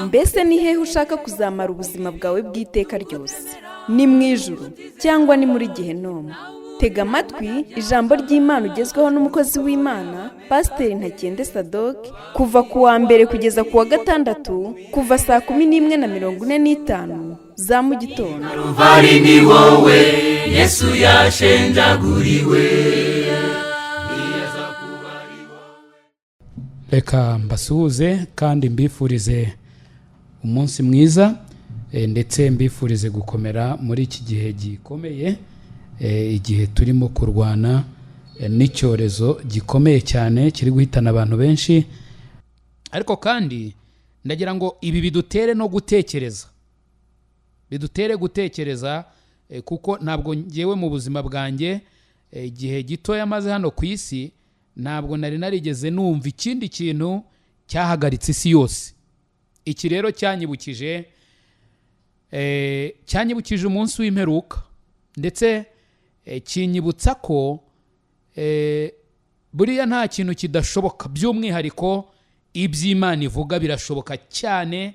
mbese ni hehe ushaka kuzamara ubuzima bwawe bw'iteka ryose? Ni mu ijuru cyangwa ni muri Gehinomu? Tega amatwi ijambo ry'Imana ugezweho n'umukozi w'Imana Pasiteri Ntakende Sadoki kuva ku wa mbere kugeza ku wa gatandatu kuva saa 11:45 za mu gitondo. Vari ni wowe Yesu yashenjaguriwe. Reka mbasuhuze kandi mbifurize umunsi mwiza, ndetse mbifurize gukomera muri iki gihe gikomeye, igihe turimo kurwana n'icyorezo gikomeye cyane kiri guhitana abantu benshi. Ariko kandi ndagira ngo ibi bidutere no gutekereza, bidutere gutekereza, kuko ntabwo ngewe mu buzima bwanjye igihe gito yamaze hano ku isi ntabwo nari narigeze numva ikindi kintu cyahagaritse isi yose. Iki rero cyanyibukije umunsi w'imperuka, ndetse kinyibutsa ko buriya nta kintu kidashoboka, by'umwihariko iby'Imana ivuga birashoboka cyane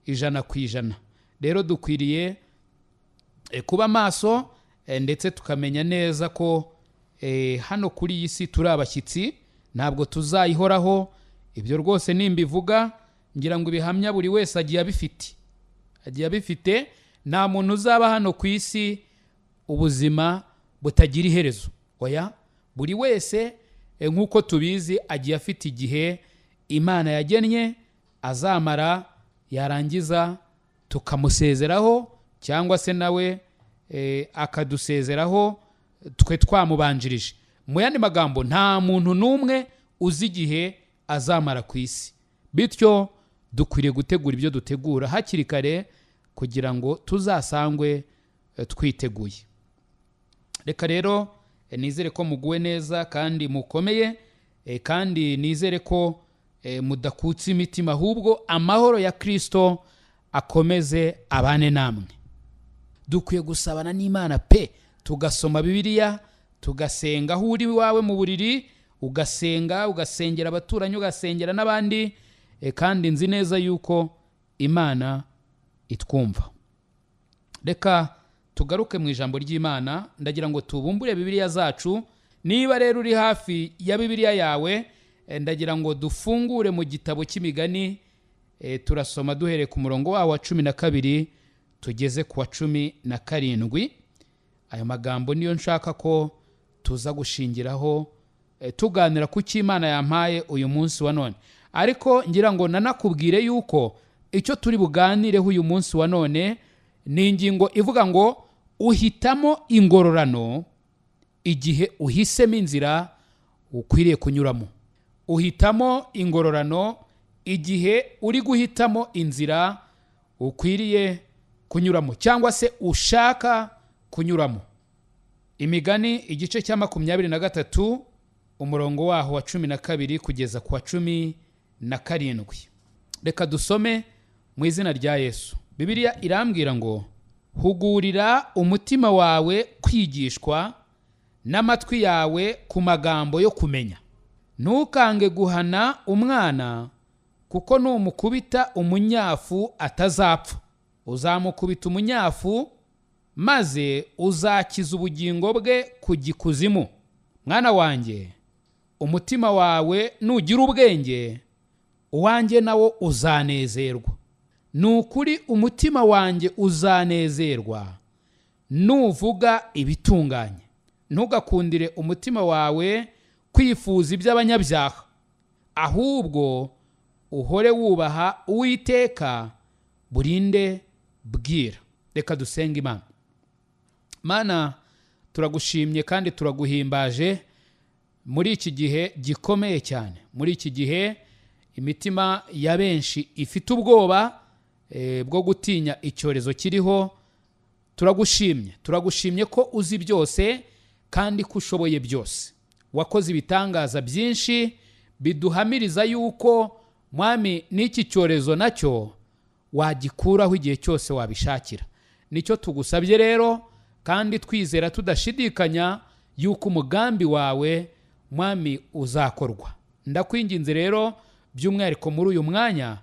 100%. Rero dukwiriye kuba maso, ndetse tukamenya neza ko hano kuri iyi si turi abashyitsi, ntabwo tuzayihoraho. Ibyo rwose nimbivuga ngira ngo ibihamya buri wese agiye abifite. Nta muntu uzaba hano ku isi ubuzima butagira iherezo, oya, buri wese nk'uko tubizi agiye afite igihe Imana yagennye azamara, yarangiza tukamusezeraho cyangwa se nawe akadusezeraho twe twamubanjirije. Mu yandi magambo, nta muntu n'umwe uzi igihe azamara ku isi, bityo dukwiriye gutegura ibyo dutegura hakiri kare kugira ngo tuzasangwe twiteguye. Reka rero nizere ko muguwe neza kandi mukomeye, kandi nizere ko mudakutse imitima, ahubwo amahoro ya Kristo akomeze abane namwe. Dukwiye gusabana n'Imana pe, tugasoma Bibiliya, tugasenga aho uri wawe mu buriri, ugasengera abaturanyi, ugasengera n'abandi, kandi nzi neza yuko Imana itwumva. Reka tugaruke mu ijambo ry'Imana. Ndagira ngo tubumbure Bibiliya zacu. Niba rero uri hafi ya Bibiliya yawe, ndagira ngo dufungure mu gitabo cy'Imigani. Turasoma duhere ku murongo wa 12 tugeze ku wa 17. Ayo magambo niyo nshaka ko tuza gushingiraho tuganira ku cy'Imana yampaye uyu munsi wa none. Ariko ngira ngo nanakubwire yuko icyo turi buganireho uyu munsi wa none ni ingingo ivuga ngo uhitamo ingororano igihe uhisemo inzira ukwiriye kunyuramo. Uhitamo ingororano igihe uri guhitamo inzira ukwiriye kunyuramo cyangwa se ushaka kunyuramo. Imigani igice cya 23 umurongo waho wa 12 kugeza ku wa 17. Reka dusome mu izina rya Yesu. Bibiliya irambwira ngo hugurira umutima wawe kwigishwa n'amatwi yawe ku magambo yo kumenya. Ntukange guhana umwana, kuko numukubita umunyafu atazapfa. Uzamukubita umunyafu maze uzakiza ubugingo bwe ku gikuzimu. Mwana wanjye, umutima wawe nugira ubwenge, uwanjye nawo uzanezerwa. Nukuri umutima wanjye uzanezerwa nuvuga ibitunganye. Ntugakundire umutima wawe kwifuza iby'abanyabyaha, ahubwo uhore wubaha Uwiteka burinde bwira. Reka dusenga Imana. Mana, turagushimye kandi turaguhimbaje muri iki gihe gikomeye cyane. Muri iki gihe imitima ya benshi ifite ubwoba bwo gutinya icyorezo kiriho. Turagushimye ko uzi byose kandi ko ushoboye byose. Wakoze ibitangaza byinshi biduhamiriza yuko Mwami n'iki cyorezo nacyo wagikuraho igihe cyose wabishakira. Nicyo tugusabye rero, kandi twizera tudashidikanya yuko umugambi wawe Mwami uzakorwa. Ndakwinginze rero by'umwihariko muri uyu mwanya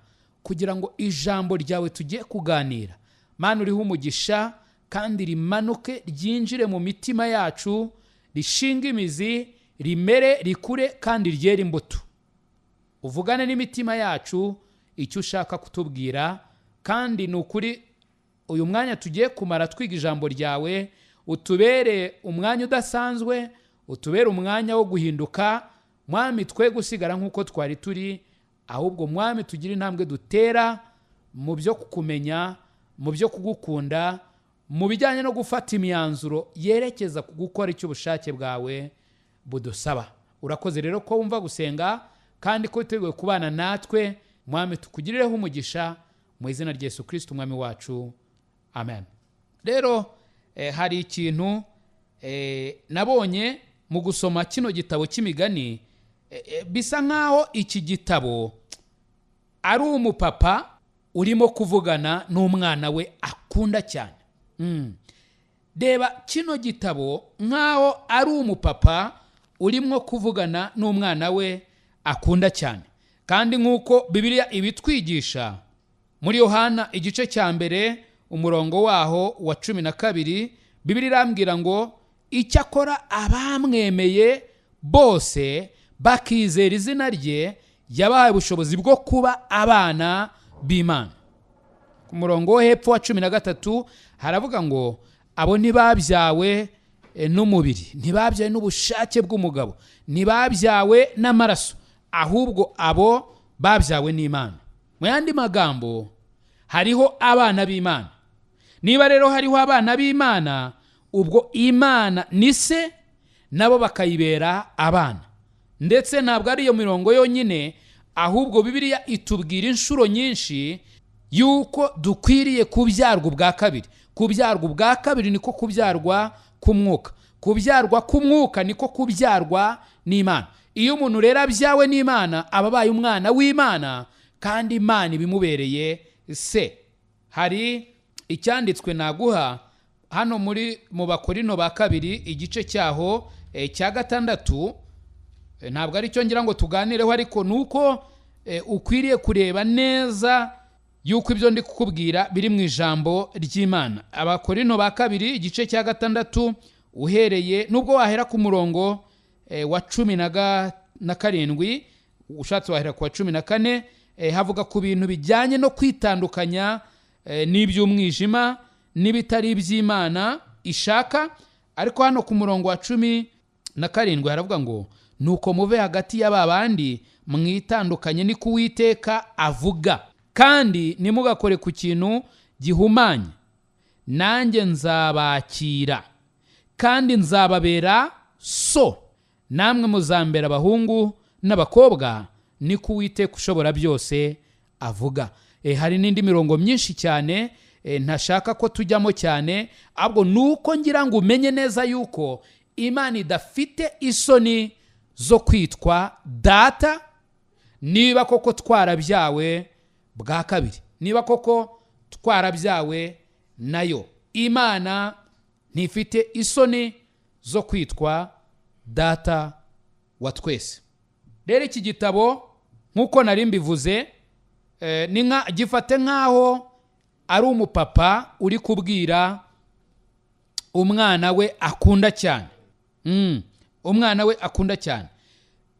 kugira ngo ijambo ryawe tugiye kuganira Mana uriho umugisha kandi rimanuke ryinjire mu mitima yacu, rishinga imizi, rimere, rikure kandi ryera imbuto. Uvugane n'imitima yacu icyo ushaka kutubwira, kandi ni ukuri uyu mwanya tugiye kumara twiga ijambo ryawe utubere umwanya udasanzwe, utubere umwanya wo guhinduka. Mwami, twe gusigara nk'uko twari turi, ahubwo Mwami tugira intambwe dutera mu byo kukumenya, mu byo kugukunda, mu bijyanye no gufata imyanzuro yerekeza ku gukora icyo ubushake bwawe budusaba. Urakoze rero ko wumva gusenga kandi ko witeguye kubana natwe. Mwami, tukugirireho umugisha mu izina rya Yesu Kristo umwami wacu, amen. Rero hari ikintu nabonye mu gusoma kino gitabo cy'imigani, bisa nkaho iki gitabo ari umupapa urimo kuvugana n'umwana we akunda cyane. Reba kino gitabo nkaho ari umupapa urimo kuvugana n'umwana we akunda cyane. Kandi nk'uko Bibiliya ibitwigisha muri Yohana igice cya mbere umurongo waho wa 12, Bibiliya irambwira ngo icyakora abamwemeye bose bakizera izina rye yabahaye ubushobozi bwo kuba abana b'Imana. Ku murongo wo hepfo wa 13 haravuga ngo abo ntibabyawe n'umubiri, ntibabyawe n'ubushake bw'umugabo, ntibabyawe n'amaraso, ahubwo abo babyawe n'Imana. Mu yandi magambo, hariho abana b'Imana. Niba rero hariho abana b'Imana, ubwo Imana ni se, nabo bakayibera abana. Ndetse ntabwo ari iyo mirongo yonyine, ahubwo Bibiliya itubwira inshuro nyinshi yuko dukwiriye kubyarwa ubwa kabiri. Kubyarwa ubwa kabiri niko kubyarwa k'umwuka. Kubyarwa k'umwuka niko kubyarwa n'Imana. Iyo umuntu rero abyawe n'Imana aba abaye umwana w'Imana, kandi Imana ibimubereye se. Hari icyanditswe naguha hano mu Bakorino ba kabiri igice cyaho cya 6. Ntabwo ari cyo ngira ngo tuganireho, ariko nuko ukwiriye kureba neza yuko ibyo ndi kukubwira biri mu ijambo ry'Imana. Abakorino ba kabiri igice cya 6 uhereye, nubwo wahera ku murongo wa 17, ushatse wahera ku wa 14, havuga ku bintu bijyanye no kwitandukanya n'iby'umwijima n'ibitari iby'Imana ishaka. Ariko hano ku murongo wa 17 haravuga ngo nuko muve hagati y'aba bandi mwitandukanye ni ku Uwiteka avuga, kandi nimugakore ku kintu gihumanye, nanjye nzabakira kandi nzababera so, namwe muzambera abahungu n'abakobwa, ni ku Uwiteka ushobora byose avuga. Hari n'indi mirongo myinshi cyane ntashaka ko tujyamo cyane, ahubwo nuko ngira ngo umenye neza yuko Imana idafite isoni zo kwitwa data, niba koko twarabyawe bwa kabiri, niba koko twarabyawe nayo. Imana ntifite isoni zo kwitwa data wa twese. Rero iki gitabo nk'uko nari mbivuze, gifate nk'aho ari umupapa uri kubwira umwana we akunda cyane. Umwana we akunda cyane.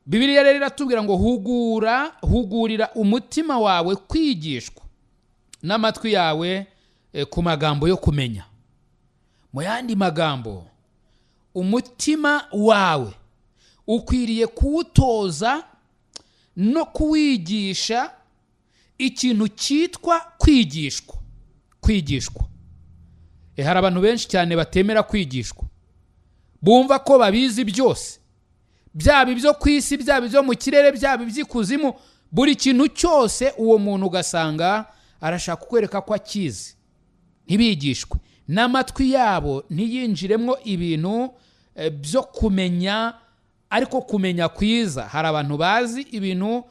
Bibiliya rero iratubwira ngo hugurira umutima wawe kwigishwa n'amatwi yawe ku magambo yo kumenya. Mu yandi magambo, umutima wawe ukwiriye kuwutoza no kuwigisha ikintu cyitwa kwigishwa. Hari abantu benshi cyane batemera kwigishwa, bumva ko babizi byose, byaba ibyo ku isi, byaba ibyo mu kirere, byaba iby'ikuzimu, buri kintu cyose uwo muntu ugasanga arashaka kukwereka ko akizi. Ntibigishwe, n'amatwi yabo ntiyinjiremo ibintu byo kumenya, ariko kumenya kwiza. Hari abantu bazi ibintu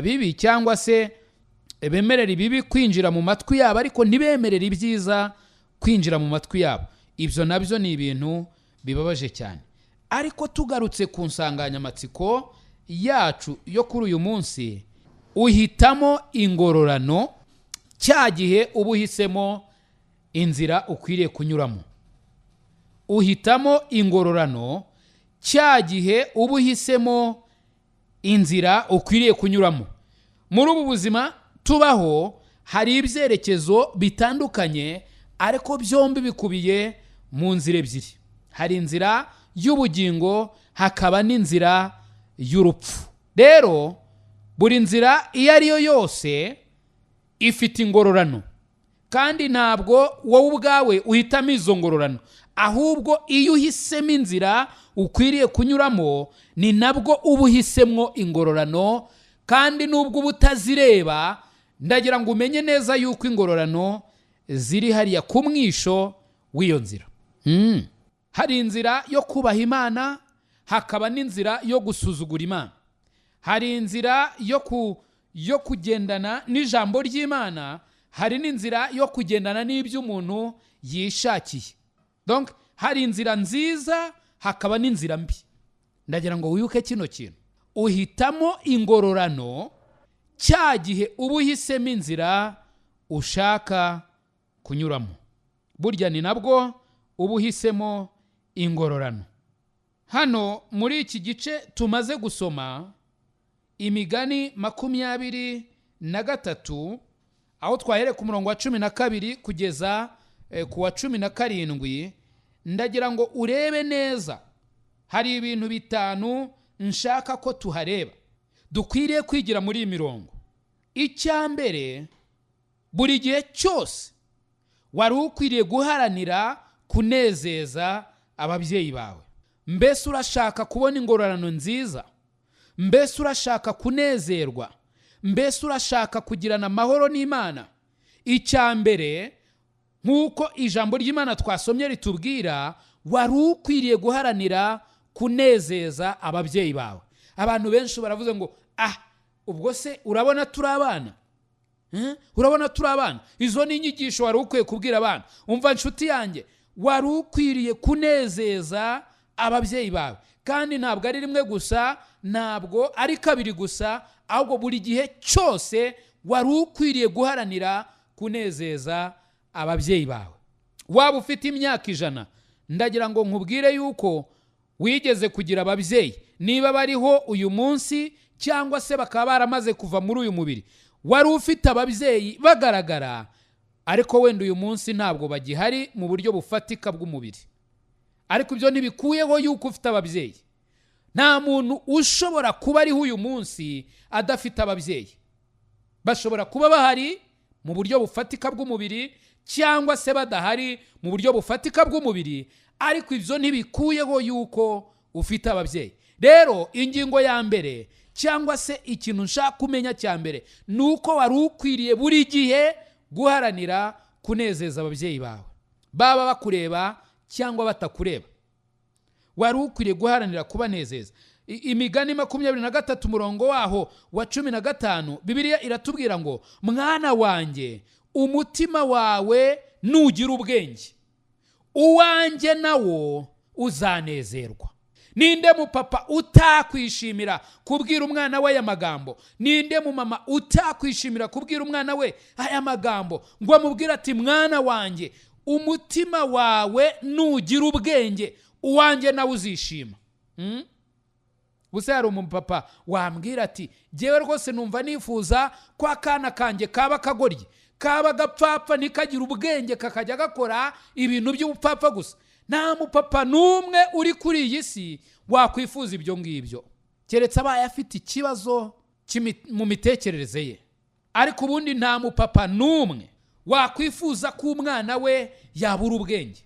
bibi, cyangwa se bemerera ibibi kwinjira mu matwi yabo, ariko ntibemerera ibyiza kwinjira mu matwi yabo. Ibyo nabyo ni ibintu bibabaje cyane. Ariko tugarutse ku nsanganyamatsiko yacu yo kuri uyu munsi, uhitamo ingororano cya gihe uba uhisemo inzira ukwiriye kunyuramo. Uhitamo ingororano cya gihe uba uhisemo inzira ukwiriye kunyuramo. Muri ubu buzima tubaho hari ibyerekezo bitandukanye, ariko byombi bikubiye mu nzira ebyiri. Hari inzira y'ubugingo, hakaba n'inzira y'urupfu. Rero buri nzira iyo ari yo yose ifite ingororano, kandi ntabwo wowe ubwawe uhitamo izo ngororano, ahubwo iyo uhisemo inzira ukwiriye kunyuramo ni nabwo uba uhisemo ingororano. Kandi nubwo uba utazireba, ndagira ngo umenye neza yuko ingororano ziri hariya ku mwisho w'iyo nzira. Hari inzira yo kubaha Imana, hakaba n'inzira yo gusuzugura Imana. Hari inzira yo kugendana n'ijambo ry'Imana, hari n'inzira yo kugendana n'ibyo umuntu yishakiye. Donc hari inzira nziza, hakaba n'inzira mbi. Ndagira ngo wibuke kino kintu. Uhitamo ingororano cya gihe uba uhisemo inzira ushaka kunyuramo. Burya ni nabwo uba uhisemo ingororano. Hano muri iki gice tumaze gusoma Imigani 23, aho twahere ku murongo wa 12 kugeza ku wa 17, ndagira ngo urebe neza. Hari ibintu 5 nshaka ko tuhareba dukwiriye kwigira muri iyi mirongo. Icya mbere, buri gihe cyose wari ukwiriye guharanira kunezeza ababyeyi bawe. Mbese urashaka kubona ingororano nziza? Mbese urashaka kunezerwa? Mbese urashaka kugirana amahoro n'Imana? Icya mbere, nk'uko ijambo ry'Imana twasomye ritubwira, wari ukwiriye guharanira kunezeza ababyeyi bawe. Abantu benshi baravuze ngo ubwo se urabona turi abana? Urabona turi abana? Izo ni inyigisho wari ukwiye kubwira abana. Umva nshuti yanjye, wari ukwiriye kunezeza ababyeyi bawe. Kandi ntabwo ari rimwe gusa, ntabwo ari kabiri gusa, ahubwo buri gihe cyose wari ukwiriye guharanira kunezeza ababyeyi bawe. Waba ufite imyaka 100, ndagira ngo nkubwire yuko wigeze kugira ababyeyi. Niba bariho uyu munsi cyangwa se bakaba baramaze kuva muri uyu mubiri, wari ufite ababyeyi bagaragara, ariko wenda uyu munsi ntabwo bagihari mu buryo bufatika bw'umubiri. Ariko ibyo ntibikuyeho yuko ufite ababyeyi. Nta muntu ushobora kuba ariho uyu munsi adafite ababyeyi. Bashobora kuba bahari mu buryo bufatika bw'umubiri, cyangwa se badahari mu buryo bufatika bw'umubiri, ariko ibyo ntibikuyeho yuko ufite ababyeyi. Rero ingingo ya mbere, cyangwa se ikintu nshaka kumenya cya mbere, ni uko wari ukwiriye buri gihe guharanira kunezeza ababyeyi bawe, baba bakureba cyangwa batakureba. Wari ukwiriye guharanira kubanezeza. Imigani 23 umurongo waho wa 15, Bibiliya iratubwira ngo, mwana wanjye, umutima wawe nugira ubwenge, uwanjye nawo uzanezerwa. Ninde mu papa utakwishimira kubwira umwana we aya magambo? Ninde mu mama utakwishimira kubwira umwana we aya magambo ngo amubwire ati, mwana wanjye, umutima wawe nugira ubwenge, uwanjye nawe uzishima? Gusa hari umupapa wambwira ati, jyewe rwose numva nifuza kwa kana kanjye kaba kagoryi, kaba gapfapfa nikagira ubwenge, kakajya gakora ibintu by'ubupfapfa gusa. Nta mupapa n'umwe uri kuri iyi si wakwifuza ibyo ngibyo, keretse abaye afite ikibazo mu mitekerereze ye. Ariko ubundi nta mupapa n'umwe wakwifuza ko umwana we yabura ubwenge.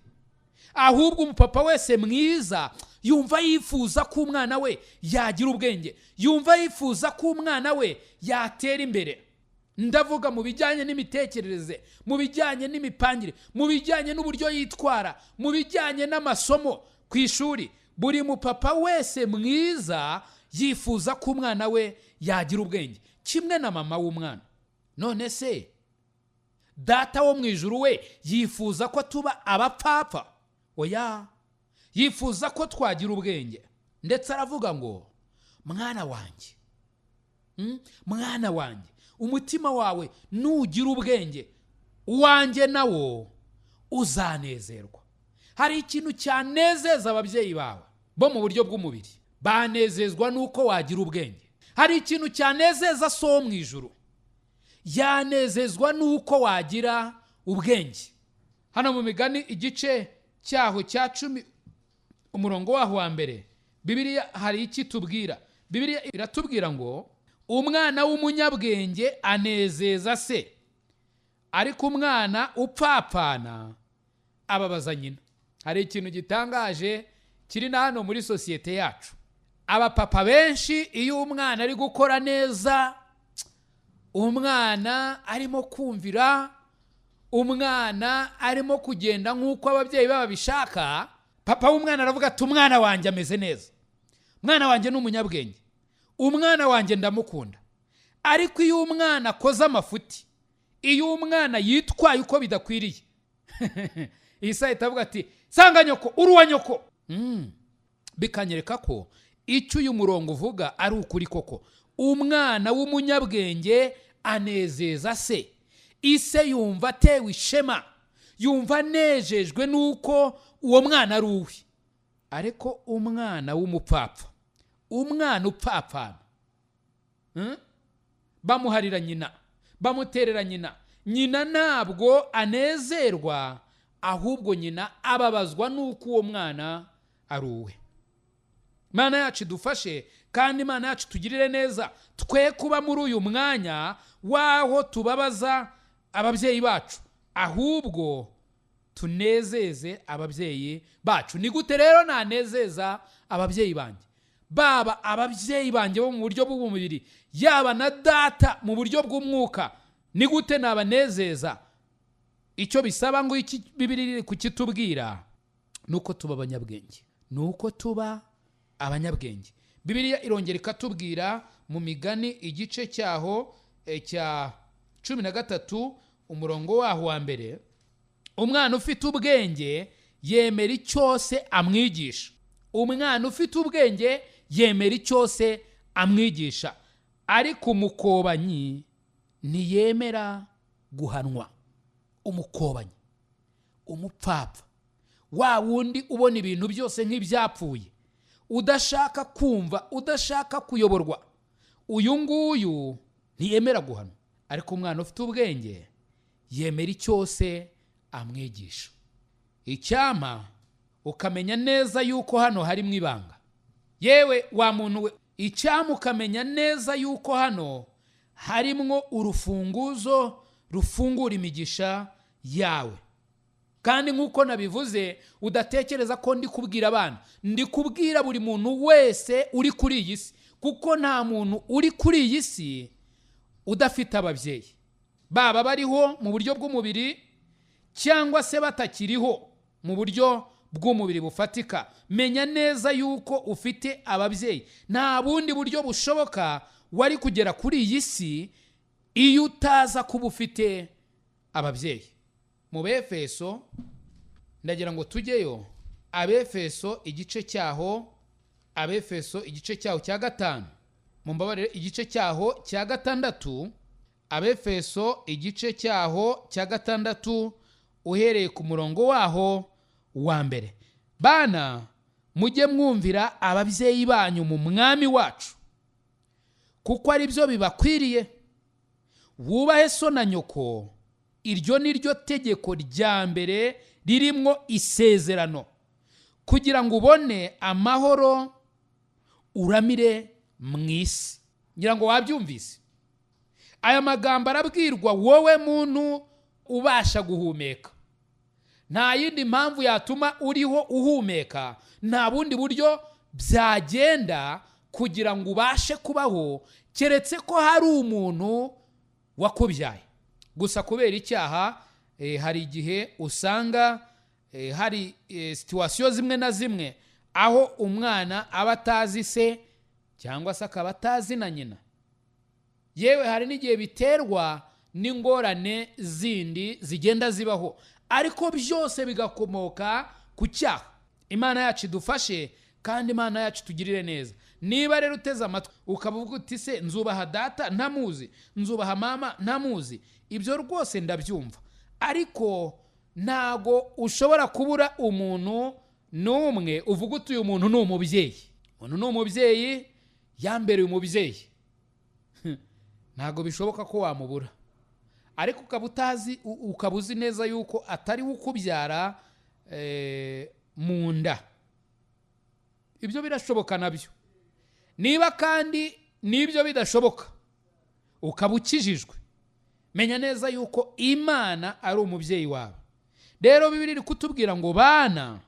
Ahubwo umupapa wese mwiza yumva yifuza ko umwana we yagira ubwenge, yumva yifuza ko umwana we yatera imbere. Ndavuga mu bijyanye n'imitekerereze, mu bijyanye n'imipangire, mu bijyanye n'uburyo yitwara, mu bijyanye n'amasomo ku ishuri. Buri mupapa wese mwiza yifuza ko umwana we yagira ubwenge, kimwe na mama w'umwana. None se data wo mu ijuru we yifuza ko tuba abapfapfa? Oya, yifuza ko twagira ubwenge. Ndetse aravuga ngo, mwana wanjye, mwana wanjye, umutima wawe nugira ubwenge, uwanjye nawo uzanezerwa. Hari ikintu cyanezeza ababyeyi bawe bo mu buryo bw'umubiri, banezezwa nuko wagira ubwenge. Hari ikintu cyanezeza so wo mu ijuru, yanezezwa nuko wagira ubwenge. Hano mu Migani igice cyaho cya 10 umurongo waho wa mbere, Bibiliya hari iki tubwira? Bibiliya iratubwira ngo umwana w'umunyabwenge anezeza se, ariko umwana upfapfana ababaza nyina. Hari ikintu gitangaje kiri na hano muri sosiyete yacu. Abapapa benshi iyo umwana ari gukora neza, umwana arimo kumvira, umwana arimo kugenda nk'uko ababyeyi baba bishaka, papa w'umwana aravuga ati umwana wanjye ameze neza, umwana wanjye ni umunyabwenge, umwana wanjye ndamukunda. Ariko iyo umwana akoze amafuti, iyo umwana yitwaye uko bidakwiriye, iyi saa itavuga ati sanga nyoko, uruwa nyoko. Bikanyereka ko icyo uyu murongo uvuga ari ukuri koko. Umwana w'umunyabwenge anezeza se, ise yumva atewe ishema, yumva anejejwe nuko uwo mwana ari uwe. Ariko umwana w'umupfapfa, umwana upfapfana, bamuharira nyina, bamuterera nyina, nyina ntabwo anezerwa, ahubwo nyina ababazwa nuko uwo mwana ari uwe. Mana yacu idufashe, kandi Mana yacu tugirire neza, twe kuba muri uyu mwanya waho tubabaza ababyeyi bacu, ahubwo tunezeze ababyeyi bacu. Ni gute rero nanezeza ababyeyi banjye? Baba ababyeyi banjye bo mu buryo bw'umubiri, yaba na data mu buryo bw'umwuka, ni gute nabanezeza? Icyo bisaba ngo iki Bibiliya iri kukitubwira nuko tuba abanyabwenge, nuko tuba abanyabwenge. Bibiliya irongera ikatubwira mu Migani igice cyaho cya 13 umurongo waho wa mbere, umwana ufite ubwenge yemera icyose amwigisha. Umwana ufite ubwenge yemera icyose amwigisha, ariko umukobanyi ntiyemera guhanwa. Umukobanyi, umupfapfa, wa wundi ubona ibintu byose nk'ibyapfuye, udashaka kumva, udashaka kuyoborwa, uyu nguyu ntiyemera guhanwa. Ariko umwana ufite ubwenge yemera icyose amwigisha. Icyama ukamenya neza yuko hano hari mu ibanga. Yewe wa muntu we, icyama ukamenya neza yuko hano harimwo urufunguzo rufungura imigisha yawe. Kandi nk'uko nabivuze, udatekereza ko ndi kubwira abana, ndi kubwira buri muntu wese uri kuri iyi si, kuko nta muntu uri kuri iyi si udafite ababyeyi, baba bariho mu buryo bw'umubiri cyangwa se batakiriho mu buryo bw'umubiri bufatika. Menya neza yuko ufite ababyeyi. Nta bundi buryo bushoboka wari kugera kuri iyi si iyo utaza kuba ufite ababyeyi. Mu Befeso, ndagira ngo tujyeyo, Abefeso igice cyaho, Abefeso igice cyaho cya 5, mumbabarire igice cyaho cya 6, Abefeso igice cyaho cya 6 uhereye ku murongo waho wa mbere. Bana, mujye mwumvira ababyeyi banyu mu mwami wacu, kuko ari byo bibakwiriye. Wubahe so na nyoko, iryo ni ryo tegeko rya mbere ririmo isezerano, kugira ngo ubone amahoro uramire mu isi. Ngira ngo wabyumvise. Aya magambo arabwirwa wowe muntu ubasha guhumeka. Nta yindi mpamvu yatuma uriho uhumeka, nta bundi buryo byagenda kugira ngo ubashe kubaho, keretse ko hari umuntu wakubyaye. Gusa kubera icyaha, hari igihe usanga hari situwasiyo zimwe na zimwe aho umwana aba atazi se cyangwa se akaba atazi na nyina. Yewe hari n'igihe biterwa n'ingorane zindi zigenda zibaho, ariko byose bigakomoka ku cyaha. Imana yacu idufashe, kandi Imana yacu tugirire neza. niba rero uteze amatwi ukavuga uti se nzubaha data ntamuzi, nzubaha mama ntamuzi, ibyo rwose ndabyumva, ariko ntago ushobora kubura umuntu n'umwe uvuga uti uyu muntu ni umubyeyi, umuntu ni umubyeyi yambereye umubyeyi. Ntago bishoboka ko wamubura, ariko ukaba uzi neza yuko atari ukubyara mu nda. Ibyo birashoboka nabyo. Niba kandi nibyo bidashoboka ukaba ukijijwe, menya neza yuko Imana ari umubyeyi wawe. Rero Bibiliya iri kutubwira ngo bana,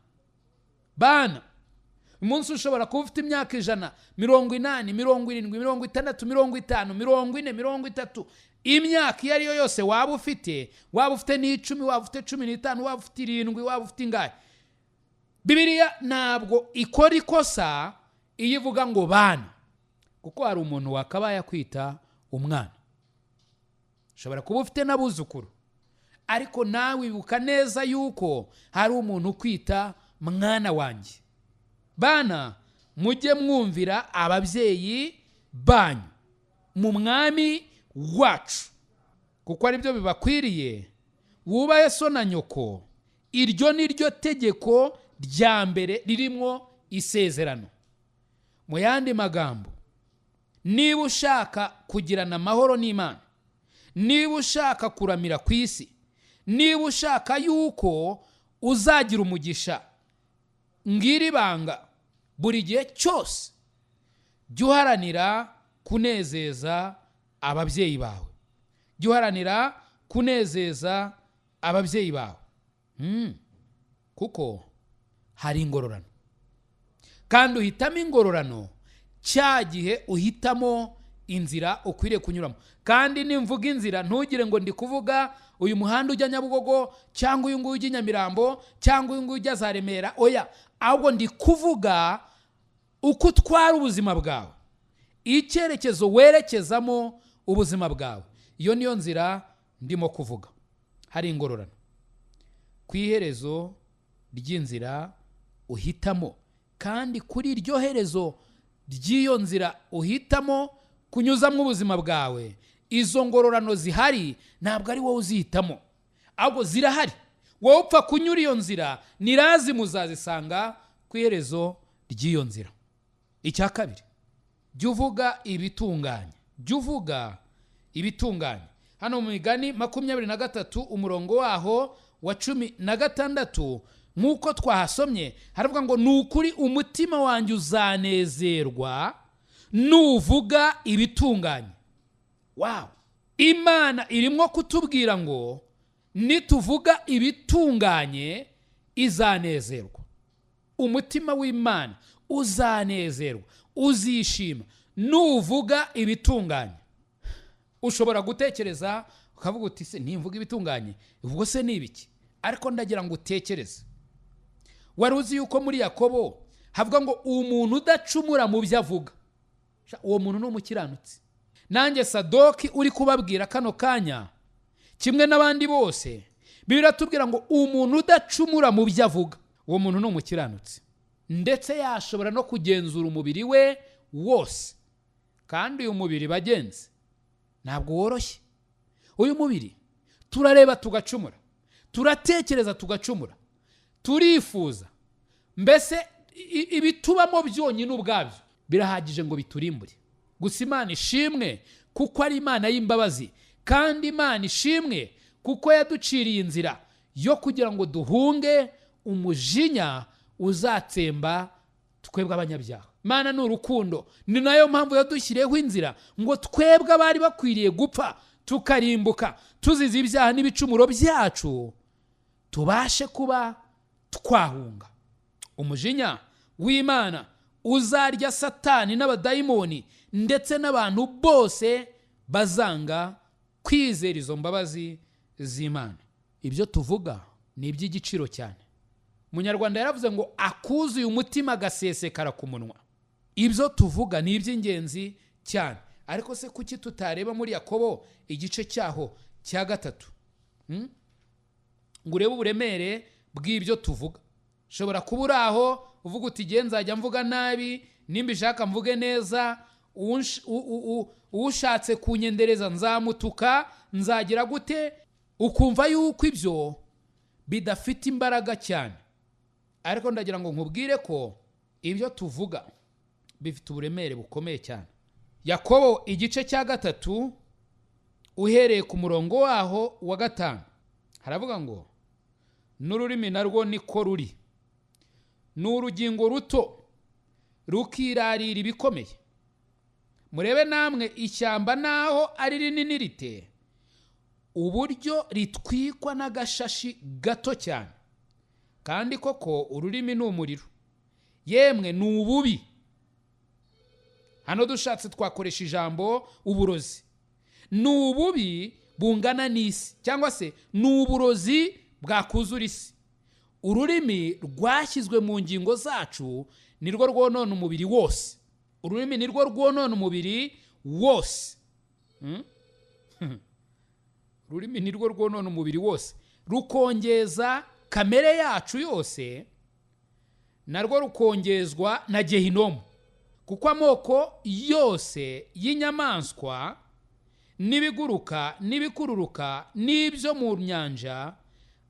umunsi ushobora kuba ufite imyaka 100, 80, 70, 60, 50, 40, 30, imyaka iyo ari yo yose waba ufite n'10, waba ufite 15, waba ufite 7, waba ufite ingahe, Bibiliya ntabwo ikora ikosa iyo ivuga ngo bana, kuko hari umuntu wakabaye kwita umwana. Ushobora kuba ufite n'abuzukuru, ariko nawe wibuka neza yuko hari umuntu kwita mwana wanjye. Bana, mujye mwumvira ababyeyi banyu mu mwami wacu, kuko ari byo bibakwiriye. Wubahe so na nyoko, iryo ni ryo tegeko rya mbere ririmo isezerano. Mu yandi magambo, niba ushaka kugirana amahoro n'Imana, niba ushaka kuramira ku isi, niba ushaka yuko uzagira umugisha, ngira ibanga, buri gihe cyose jya uharanira kunezeza ababyeyi bawe, jya uharanira kunezeza ababyeyi bawe, kuko hari ingororano, kandi uhitamo ingororano cya gihe uhitamo inzira ukwiriye kunyuramo. Kandi nimvuga inzira, ntugire ngo ndi kuvuga uyu muhanda ujya Nyabugogo, cyangwa uyu nguyu ujya Nyamirambo, cyangwa uyu nguyu ujya za Remera, oya, ahubwo ndi kuvuga uko utwara ubuzima bwawe, icyerekezo werekezamo ubuzima bwawe. Iyo niyo nzira ndimo kuvuga. Hari ingororano ku iherezo ry'inzira uhitamo, kandi kuri iryo herezo ry'iyo nzira uhitamo kunyuzamo ubuzima bwawe, izo ngororano zihari ntabwo ari wowe uzihitamo, ahubwo zirahari. Wowe upfa kunyura iyo nzira, nirazimu uzazisanga ku iherezo ry'iyo nzira. Icya kabiri, jya uvuga ibitunganye, jya uvuga ibitunganye. Hano mu Migani 23 umurongo waho wa 16, nk'uko twahasomye haravuga ngo ni ukuri umutima wanjye uzanezerwa nuvuga ibitunganye. Wow! Imana irimo kutubwira ngo nituvuga ibitunganye izanezerwa. Umutima w'Imana uzanezerwa, uzishima nuvuga ibitunganye. Ushobora gutekereza ukavuga uti se nimvuga ibitunganye ubwo se ni ibiki? Ariko ndagira ngo utekereze, wari uzi yuko muri Yakobo havuga ngo umuntu udacumura mu byo avuga, uwo muntu ni umukiranutsi. Nanjye Sadoki uri kubabwira kano kanya, kimwe n'abandi bose, Bibiliya iratubwira ngo umuntu udacumura mu byo avuga, uwo muntu ni umukiranutsi. Ndetse yashobora no kugenzura umubiri we wose, kandi uyu mubiri bagenzi ntabwo woroshye. Uyu mubiri turareba tugacumura, turatekereza tugacumura, turifuza, mbese ibitubamo byonyine ubwabyo birahagije ngo biturimbure. Gusa Imana ishimwe kuko ari Imana y'imbabazi, kandi Imana ishimwe kuko yaduciriye inzira yo kugira ngo duhunge umujinya uzatsemba twebwe abanyabyaha. Imana ni urukundo, ni nayo mpamvu yadushyiriyeho inzira ngo twebwe abari bakwiriye gupfa tukarimbuka tuzize ibyaha n'ibicumuro byacu tubashe kuba twahunga umujinya w'Imana uzarya Satani n'abadayimoni ndetse n'abantu bose bazanga kwizera izo mbabazi z'Imana. Ibyo tuvuga ni iby'igiciro cyane. Munyarwanda yaravuze ngo akuzuye umutima agasesekara ku munwa. Ibyo tuvuga ni iby'ingenzi cyane. Ariko se kuki tutareba muri Yakobo igice cyaho cya 3 ngo urebe uburemere bw'ibyo tuvuga? Shobora kubura aho uvuga uti nzajya mvuga nabi nimba ishaka mvuge neza, ushatse kunyendereza nzamutuka, nzagira gute, ukumva yuko ibyo bidafite imbaraga cyane. Ariko ndagira ngo nkubwire ko ibyo tuvuga bifite uburemere bukomeye cyane. Yakobo igice cya 3 uhereye ku murongo waho wa 5 haravuga ngo n'ururimi narwo niko ruri, n'urugingo ruto rukirarira ibikomeye. Murebe namwe ishyamba naho ari rinini rite, uburyo ritwikwa n'agashashi gato cyane. Kandi koko ururimi ni umuriro, yemwe ni ububi. Hano dushatse twakoresha ijambo uburozi. Ni ububi bungana n'isi, cyangwa se ni uburozi bwakuzura isi. Ururimi rwashyizwe mu ngingo zacu nirwo rwonona umubiri wose. Ururimi nirwo rwonona umubiri wose. Ururimi nirwo rwonona umubiri wose, rukongeza kamere yacu yose, narwo rukongezwa na Gehinomu. Kuko amoko yose y'inyamaswa n'ibiguruka n'ibikururuka n'ibyo mu nyanja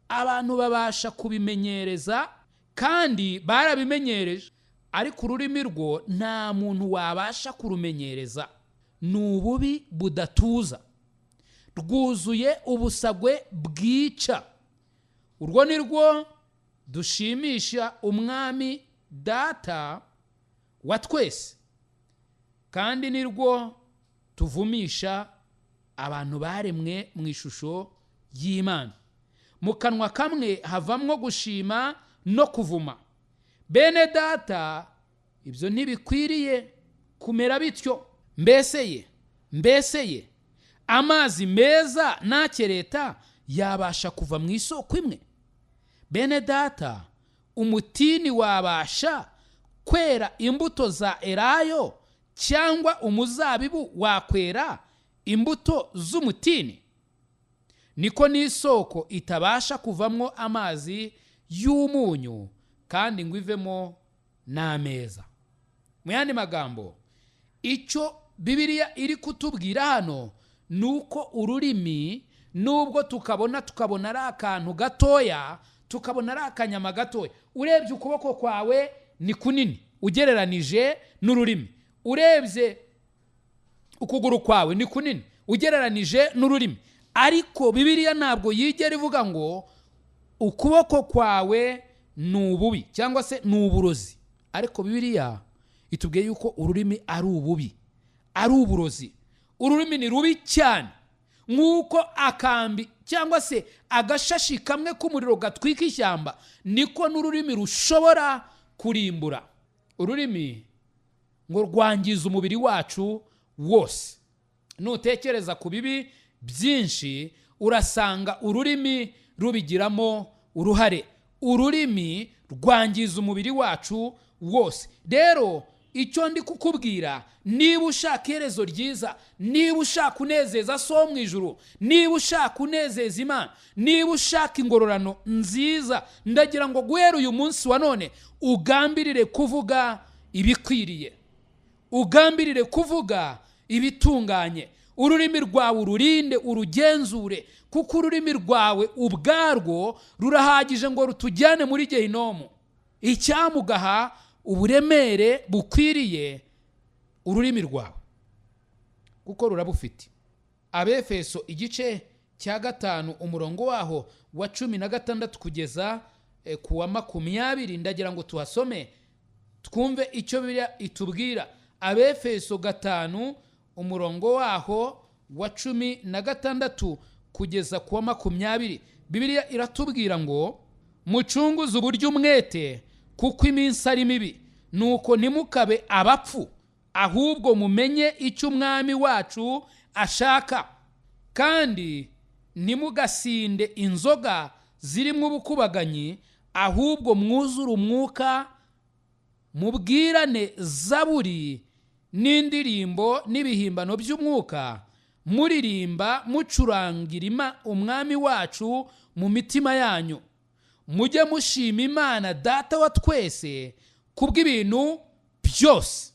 abantu babasha kubimenyereza, kandi barabimenyereje, ariko ururimi rwo nta muntu wabasha kurumenyereza. Ni ububi budatuza, rwuzuye ubusagwe bwica. Urwo ni rwo dushimisha umwami data wa twese, kandi ni rwo tuvumisha abantu baremwe mu ishusho y'Imana. Mu kanwa kamwe havamwo gushima no kuvuma. Bene data, ibyo ntibikwiriye kumera bityo. Mbese ye amazi meza nakereta yabasha kuva mu isoko imwe? Bene data, umutini wabasha kwera imbuto za elayo, cyangwa umuzabibu wakwera imbuto z'umutini? Niko n'isoko itabasha kuvamwo amazi y'umunyu kandi ngo ivemo n'ameza. Mu yandi magambo, icyo Bibiliya iri kutubwira hano nuko ururimi nubwo tukabona ari akantu gatoya, tukabona ari akanyama gatoya. Urebye ukuboko kwawe ni kunini ugereranije n'ururimi. Urebye ukuguru kwawe ni kunini ugereranije n'ururimi. Ariko Bibiliya ntabwo yigera ivuga ngo ukuboko kwawe ni ububi cyangwa se ni uburozi. Ariko Bibiliya itubwiye yuko ururimi ari ububi, ari uburozi. Ururimi ni rubi cyane, nk'uko akambi cyangwa se agashashi kamwe k'umuriro gatwika ishyamba, niko n'ururimi rushobora kurimbura. Ururimi ngo rwangiza umubiri wacu wose. Nutekereza ku bibi byinshi, urasanga ururimi rubigiramo uruhare. Ururimi rwangiza umubiri wacu wose. Rero icyo ndi kukubwira, niba ushaka iherezo ryiza, niba ushaka kunezeza so mu ijuru, niba ushaka kunezeza Imana, niba ushaka ingororano nziza, ndagira ngo guhera uyu munsi wa none ugambirire kuvuga ibikwiriye, ugambirire kuvuga ibitunganye. Ururimi rwawe ururinde, urugenzure, kuko ururimi rwawe ubwarwo rurahagije ngo rutujyane muri Gehinomu. Icyamugaha uburemere bukwiriye ururimi rwawe, kuko rurabufite. Abefeso igice cya 5 umurongo waho wa 16 kugeza ku wa 20, ndagira ngo tuhasome twumve icyo Bibiliya itubwira. Abefeso 5 umurongo waho wa 16 kugeza ku wa 20, Bibiliya iratubwira ngo mucunguze uburyo umwete, kuko iminsi ari mibi. Nuko ntimukabe abapfu, ahubwo mumenye icyo umwami wacu ashaka. Kandi ntimugasinde inzoga zirimo ubukubaganyi, ahubwo mwuzure umwuka, mubwirane zaburi n'indirimbo n'ibihimbano by'umwuka, muririmba mucurangira umwami wacu mu mitima yanyu. Mujye mushima Imana Data wa twese kubw'ibintu byose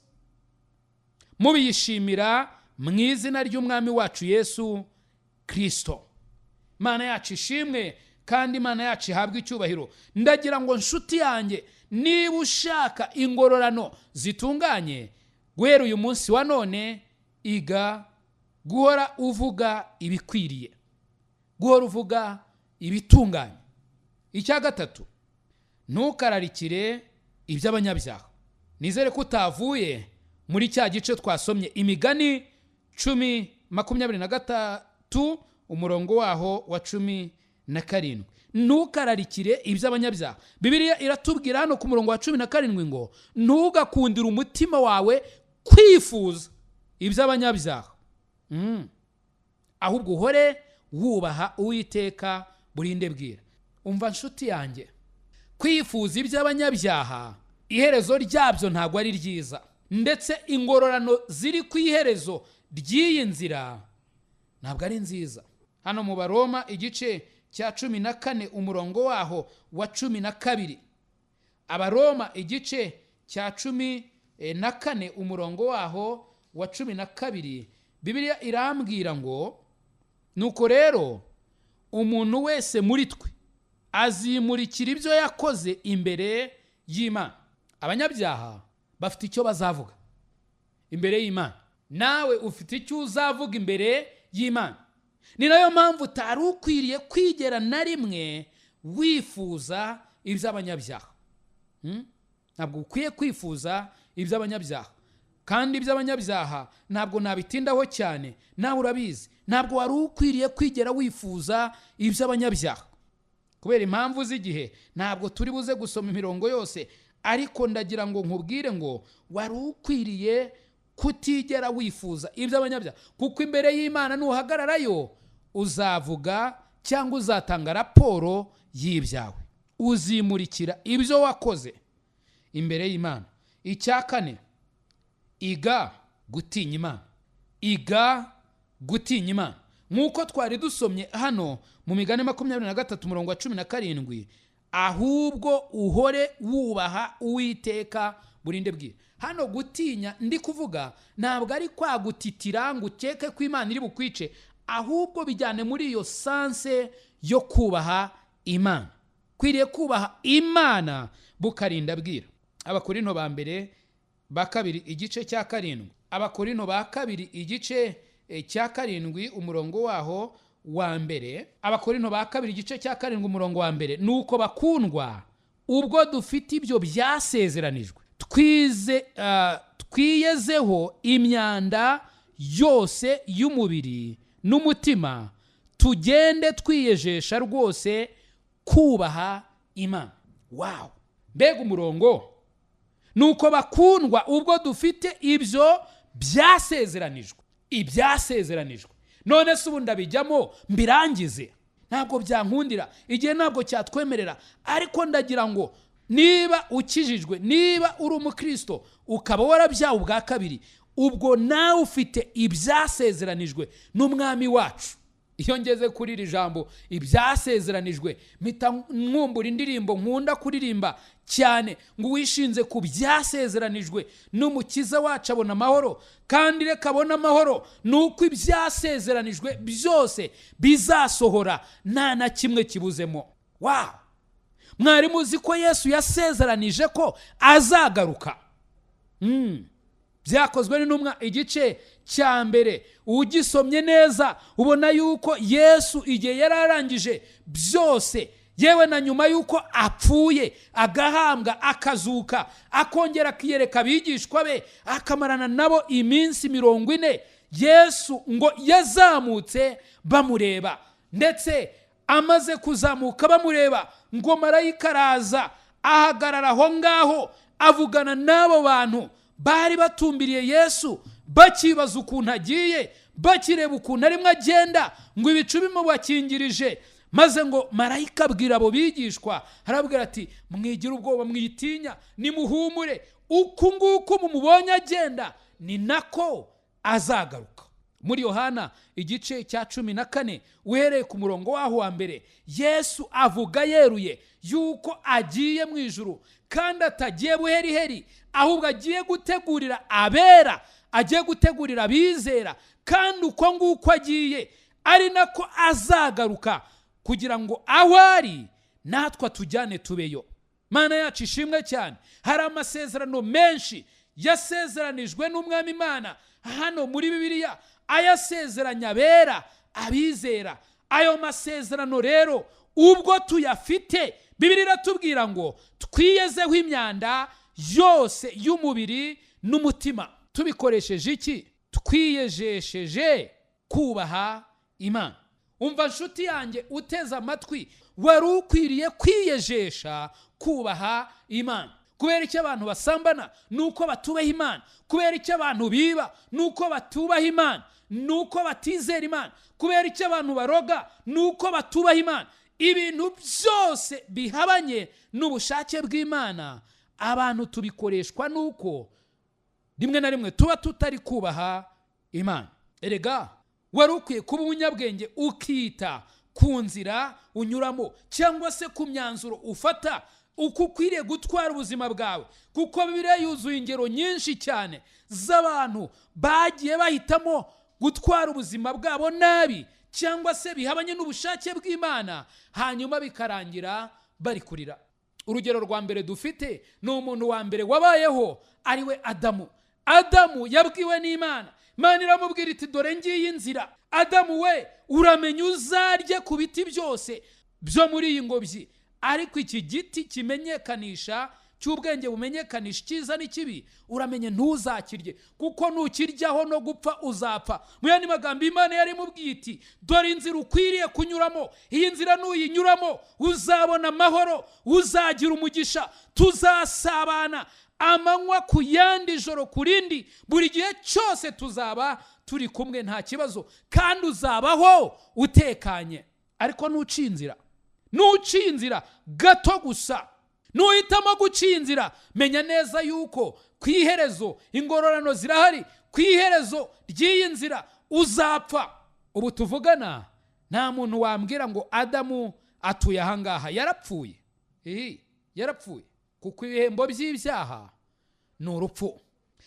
mubiyishimira mu izina ry'umwami wacu Yesu Kristo. Imana yacu ishimwe kandi Imana yacu ihabwe icyubahiro. Ndagira ngo nshuti yanjye, niba ushaka ingororano zitunganye, guhera uyu munsi wa none iga guhora uvuga ibikwiriye, guhora uvuga ibitunganye. Icya gatatu, ntukararikire iby'abanyabyaha. Nizere ko utavuye muri cya gice twasomye, Imigani 10:23 umurongo waho wa 17. Ntukararikire iby'abanyabyaha. Bibiliya iratubwira hano ku murongo wa 17 ngo ntugakundire umutima wawe kwifuza iby'abanyabyaha, ahubwo uhore wubaha Uwiteka burinde bwira. Umva nshuti yanjye, kwifuza iby'abanyabyaha iherezo ryabyo ntabwo ari ryiza, ndetse ingororano ziri ku iherezo ry'iyi nzira ntabwo ari nziza. Hano mu Baroma igice cya 14 umurongo waho wa 12, Abaroma igice cya 14 umurongo waho wa 12, Bibiliya irambwira ngo nuko rero umuntu wese muri twe azimurikira ibyo yakoze imbere y'Imana. Abanyabyaha bafite icyo bazavuga imbere y'Imana, nawe ufite icyo uzavuga imbere y'Imana. Ni nayo mpamvu utari ukwiriye kwigera na rimwe wifuza iby'abanyabyaha. Ntabwo ukwiye kwifuza iby'abanyabyaha, kandi iby'abanyabyaha ntabwo nabitindaho cyane, nawe urabizi. Ntabwo wari ukwiriye kwigera wifuza iby'abanyabyaha kubera impamvu z'igihe. Ntabwo turi buze gusoma imirongo yose, ariko ndagira ngo nkubwire ngo wari ukwiriye kutigera wifuza iby'abanyabyaha, kuko imbere y'Imana nuhagararayo uzavuga cyangwa uzatanga raporo y'ibyawe, uzimurikira ibyo wakoze imbere y'Imana. Icya kane, iga gutinya Imana. Iga gutinya Imana nk'uko twari dusomye hano mu Migani 23 umurongo wa 17, ahubwo uhore wubaha Uwiteka burinde bwira. Hano gutinya ndi kuvuga ntabwo ari kwa gutitira ngo ukeke ko Imana iri bukwice, ahubwo bijyane muri iyo sanse yo kubaha Imana. Kwiriye kubaha Imana bukarinda bwira. Abakorinto ba mbere ba kabiri igice cya 7, Abakorinto ba kabiri igice cya 7 umurongo waho wa mbere, Abakorinto ba kabiri igice cya 7 umurongo wa mbere. Nuko bakundwa, ubwo dufite ibyo byasezeranijwe, twiyezeho imyanda yose y'umubiri n'umutima, tugende twiyejesha rwose kubaha Imana. Wow, mbega umurongo! Nuko bakundwa, ubwo dufite ibyo byasezeranijwe. Ibyasezeranijwe none se ubu ndabijyamo mbirangize? Ntabwo byankundira, igihe ntabwo cyatwemerera. Ariko ndagira ngo niba ukijijwe, niba uri umukristo ukaba warabyawe ubwa kabiri, ubwo nawe ufite ibyasezeranijwe n'umwami wacu. Iyo ngeze kuri iri jambo ibyasezeranijwe, mpita mwumbura indirimbo nkunda kuririmba cyane, ngo wishinze ku byasezeranijwe n'umukiza wacu abona amahoro. Kandi reka abona amahoro nuko ibyasezeranijwe byose bizasohora, nta na kimwe kibuzemo. Wow, mwari muzi ko Yesu yasezeranije ko azagaruka? Byakozwe n'intumwa igice cya mbere, ugisomye neza ubona yuko Yesu igihe yararangije byose, yewe na nyuma yuko apfuye agahambwa akazuka, akongera akiyereka abigishwa be, akamarana nabo iminsi 40, Yesu ngo yazamutse bamureba. Ndetse amaze kuzamuka bamureba, ngo marayika araza ahagarara aho ngaho avugana n'abo bantu bari batumbiriye Yesu, bakibaza ukuntu agiye, bakireba ukuntu arimo agenda, ngo ibicu bimubakingirije. Maze ngo marayika abwira abo bigishwa, arabwira ati mwigira ubwoba, mwitinya, nimuhumure, uku nguku mumubonye agenda ni nako azagaruka. muri Yohana igice cya 14 uhereye ku murongo waho wa mbere, Yesu avuga yeruye yuko agiye mu ijuru kandi atagiye buheriheri, ahubwo agiye gutegurira abera, agiye gutegurira abizera, kandi uko nguko agiye ari nako azagaruka kugira ngo aho ari natwe tujyane tubeyo. Mana yacu ishimwe cyane. Hari amasezerano menshi yasezeranijwe n'Umwami Imana hano muri Bibiliya, ayasezeranya abera, abizera. Ayo masezerano rero ubwo tuyafite, Bibiliya iratubwira ngo twiyezeho imyanda yose y'umubiri n'umutima. Tubikoresheje iki? Twiyejesheje kubaha Imana. Umva nshuti yanjye uteze amatwi, wari ukwiriye kwiyejesha kubaha Imana. Kubera icyo abantu basambana nuko batubaha Imana, kubera icyo abantu biba nuko batubaha Imana, nuko batizera Imana, kubera icyo abantu baroga nuko batubaha Imana. Ibintu byose bihabanye n'ubushake bw'Imana, abantu tubikoreshwa nuko rimwe na rimwe tuba tutari kubaha Imana. Erega wari ukwiye kuba umunyabwenge ukita ku nzira unyuramo cyangwa se ku myanzuro ufata uko ukwiriye gutwara ubuzima bwawe, kuko Bibiliya yuzuye ingero nyinshi cyane z'abantu bagiye bahitamo gutwara ubuzima bwabo nabi cyangwa se bihabanye n'ubushake bw'Imana, hanyuma bikarangira bari kurira. Urugero rwa mbere dufite ni umuntu wa mbere wabayeho, ari we Adamu. Adamu yabwiwe n'Imana, Imana iramubwira iti dore ngiyi inzira, Adamu we uramenya uzarye ku biti byose byo muri iyi ngobyi, ariko iki giti kimenyekanisha cy'ubwenge bumenyekanisha icyiza n'ikibi uramenye ntuzakirye, kuko nukiryaho no gupfa uzapfa. Mu yandi magambo Imana yari imubwiye iti dore inzira ukwiriye kunyuramo, iyi nzira nuyinyuramo uzabona amahoro, uzagira umugisha, tuzasabana amanywa ku yandi, ijoro ku rindi, buri gihe cyose tuzaba turi kumwe nta kibazo, kandi uzabaho utekanye. Ariko nucinzira gato gusa, nuhitamo gucinzira, menya neza yuko ku iherezo ingororano zirahari, ku iherezo ry'iyi nzira uzapfa. Ubu tuvugana nta muntu wambwira ngo Adamu atuye ahangaha. Yarapfuye, yarapfuye, kuko ibihembo by'ibyaha ni urupfu.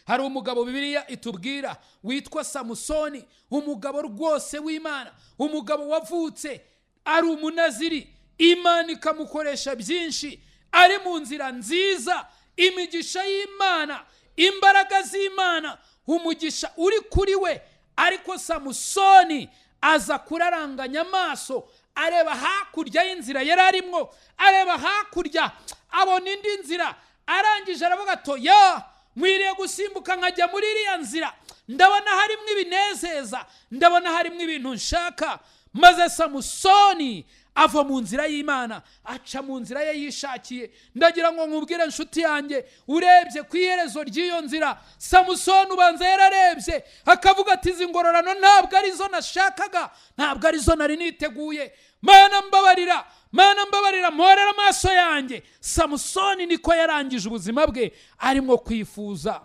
Hari umugabo Bibiliya itubwira witwa Samusoni, umugabo rwose w'Imana, umugabo wavutse ari umunaziri, Imana ikamukoresha byinshi, ari mu nzira nziza, imigisha y'Imana, imbaraga z'Imana, umugisha uri kuri we. Ariko Samusoni aza kuraranganya amaso, areba hakurya y'inzira yari arimo, areba hakurya abona indi nzira, arangije aravuga ati ya mwiriye gusimbuka nkajya muri iriya nzira, ndabona harimo ibinezeza, ndabona harimo ibintu nshaka. Maze Samusoni ava mu nzira y'Imana aca mu nzira ye yishakiye. Ndagira ngo nkubwire nshuti yanjye, urebye ku iherezo ry'iyo nzira, Samusoni ubanza yararebye akavuga ati izi ngororano ntabwo arizo nashakaga, ntabwo arizo nari niteguye, Mana mbabarira, Mana mbabarira, mporera amaso yanjye. Samusoni niko yarangije ubuzima bwe arimo kwifuza,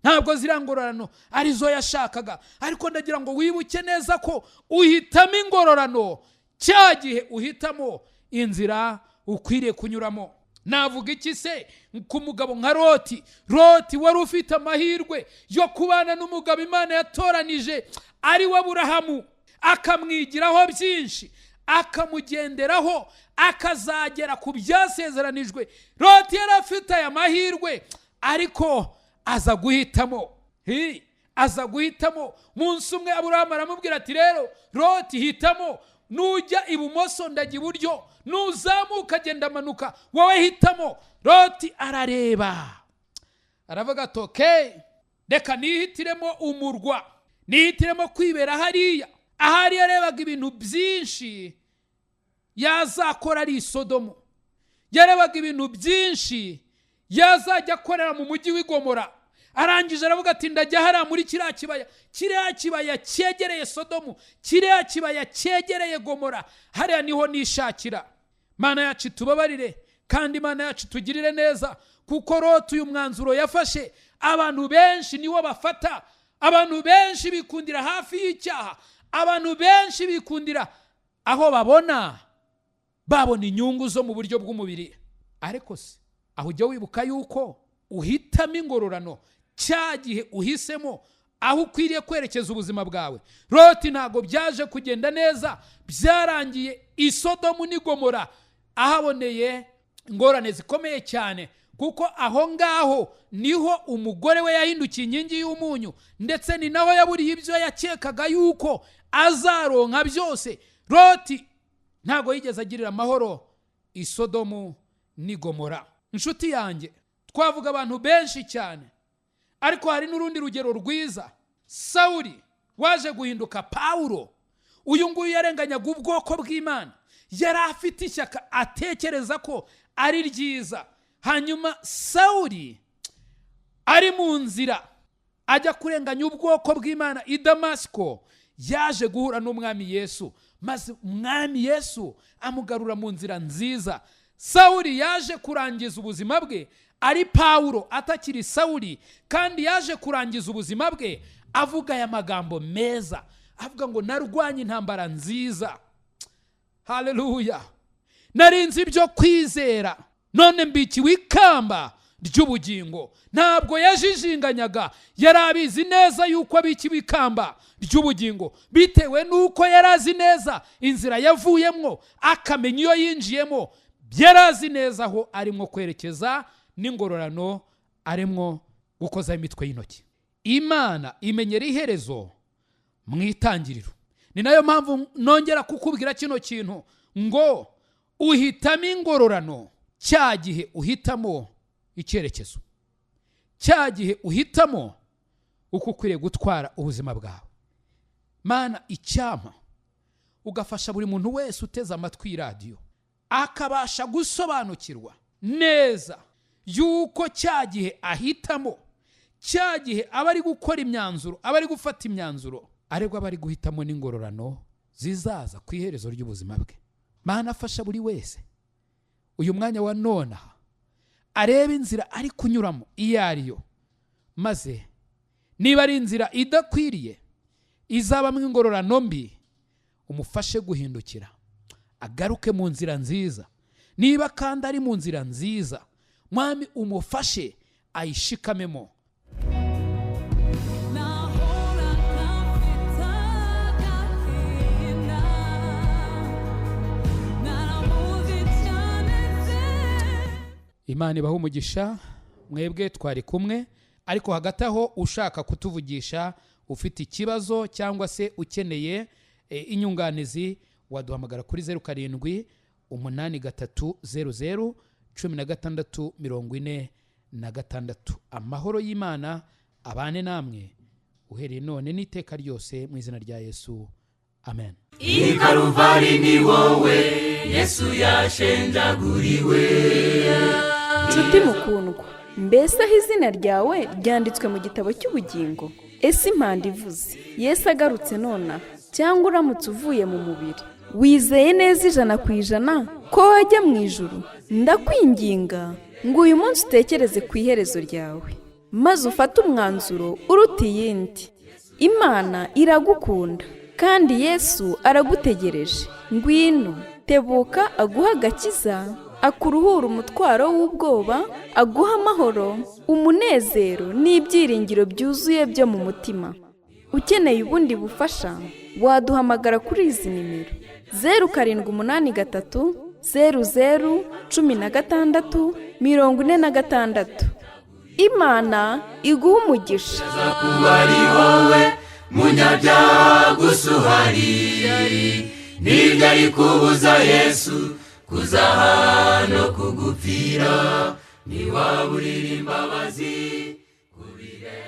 ntabwo ziriya ngororano arizo yashakaga. Ariko ndagira ngo wibuke neza ko uhitamo ingororano cya gihe uhitamo inzira ukwiriye kunyuramo. Navuga iki se ku mugabo nka Loti? Loti wari ufite amahirwe yo kubana n'umugabo Imana yatoranije ari we Aburahamu, akamwigiraho byinshi, akamugenderaho, akazagera ku byasezeranijwe. Loti yari afite aya mahirwe, ariko aza guhitamo. Munsi umwe Aburahamu aramubwira ati rero Loti hitamo, nujya ibumoso ndajya iburyo, nuzamuka genda amanuka, wowe hitamo. Loti arareba aravuga ati okay, reka nihitiremo umurwa, nihitiremo kwibera hariya. Ahari yarebaga ibintu byinshi yazakora ari Sodomu, yarebaga ibintu byinshi yazajya akorera mu mujyi w'i Gomora. Arangije aravuga ati ndajya hariya muri kiriya kibaya cyegereye Sodomu, kiriya kibaya cyegereye Gomora, hariya niho nishakira. Mana yacu tubabarire, kandi Mana yacu tugirire neza, kuko Loti uyu mwanzuro yafashe abantu benshi niwo bafata, abantu benshi bikundira hafi y'icyaha, abantu benshi bikundira aho babona inyungu zo mu buryo bw'umubiri. Ariko se aho ujya wibuka yuko uhitamo ingororano cya gihe uhisemo aho ukwiriye kwerekeza ubuzima bwawe. Loti ntago byaje kugenda neza, byarangiye i Sodomu n'i Gomora ahaboneye ingorane zikomeye cyane, kuko aho ngaho niho umugore we yahindukiye inkingi y'umunyu, ndetse ni naho yaburiye ibyo yakekaga yuko azaronka byose. Loti ntago yigeze agirira amahoro i Sodomu n'i Gomora. Inshuti yanjye, twavuga abantu benshi cyane, ariko hari n'urundi rugero rwiza. Sawuli waje guhinduka Pawulo. Uyu nguyu yarenganyaga ubwoko bw'Imana, yari afite ishyaka atekereza ko ari ryiza. Hanyuma Sawuli ari mu nzira ajya kurenganya ubwoko bw'Imana i Damasiko, yaje guhura n'umwami Yesu, maze umwami Yesu amugarura mu nzira nziza. Sawuli yaje kurangiza ubuzima bwe ari Pawulo atakiri Sawuli, kandi yaje kurangiza ubuzima bwe avuga aya magambo meza, avuga ngo narwanye intambara nziza. Haleluya! Narinzi ibyo kwizera, none mbikiwe ikamba ry'ubugingo. Ntabwo yajijinganyaga, yari abizi neza yuko abikiwe ikamba ry'ubugingo, bitewe nuko yari azi neza inzira yavuyemo, akamenya iyo yinjiyemo. Yari azi neza aho arimo kwerekeza n'ingororano arimo gukoza imitwe y'intoki. Imana imenyera iherezo mu itangiriro. Ni nayo mpamvu nongera kukubwira kino kintu ngo uhitamo ingororano cya gihe uhitamo icyerekezo, cya gihe uhitamo uko ukwiriye gutwara ubuzima bwawe. Mana, icyampa ugafasha buri muntu wese uteze amatwi radio akabasha gusobanukirwa neza yuko cya gihe ahitamo, cya gihe aba ari gukora imyanzuro, aba ari gufata imyanzuro, ariko aba ari guhitamo n'ingororano zizaza ku iherezo ry'ubuzima bwe. Mana, afasha buri wese uyu mwanya wa none areba inzira ari kunyuramo iyo ariyo, maze niba ari inzira idakwiriye izabamo ingororano mbi, umufashe guhindukira agaruke mu nzira nziza. Niba kandi ari mu nzira nziza, mwami umufashe ayishikamemo. Imana ibahe umugisha mwebwe twari kumwe. Ariko hagati aho ushaka kutuvugisha, ufite ikibazo cyangwa se ukeneye inyunganizi, waduhamagara kuri 0783001646. Amahoro y'Imana abane namwe uhereye none n'iteka ryose mu izina rya Yesu, amen. I Karuvari ni wowe Yesu yashenjaguriwe. Nshuti mukundwa, mbese aho izina ryawe ryanditswe mu gitabo cy'ubugingo? Ese impanda ivuze Yesu agarutse nona, cyangwa uramutse uvuye mu mubiri, wizeye neza 100% ko wajya mu ijuru? Ndakwinginga ngo uyu munsi utekereze ku iherezo ryawe, maze ufate umwanzuro uruta iyindi. Imana iragukunda kandi Yesu aragutegereje. Ngwino, tebuka aguha agakiza, akuruhura umutwaro w'ubwoba, aguha amahoro, umunezero n'ibyiringiro byuzuye byo mu mutima. Ukeneye ubundi bufasha, waduhamagara kuri izi nimero 0783001646. Imana iguha umugisha. Kuba ari wowe munyabyaha gusa uhari, nibyo ari kubuza Yesu kuza hano kugupfira. Niwaburira imbabazi kubire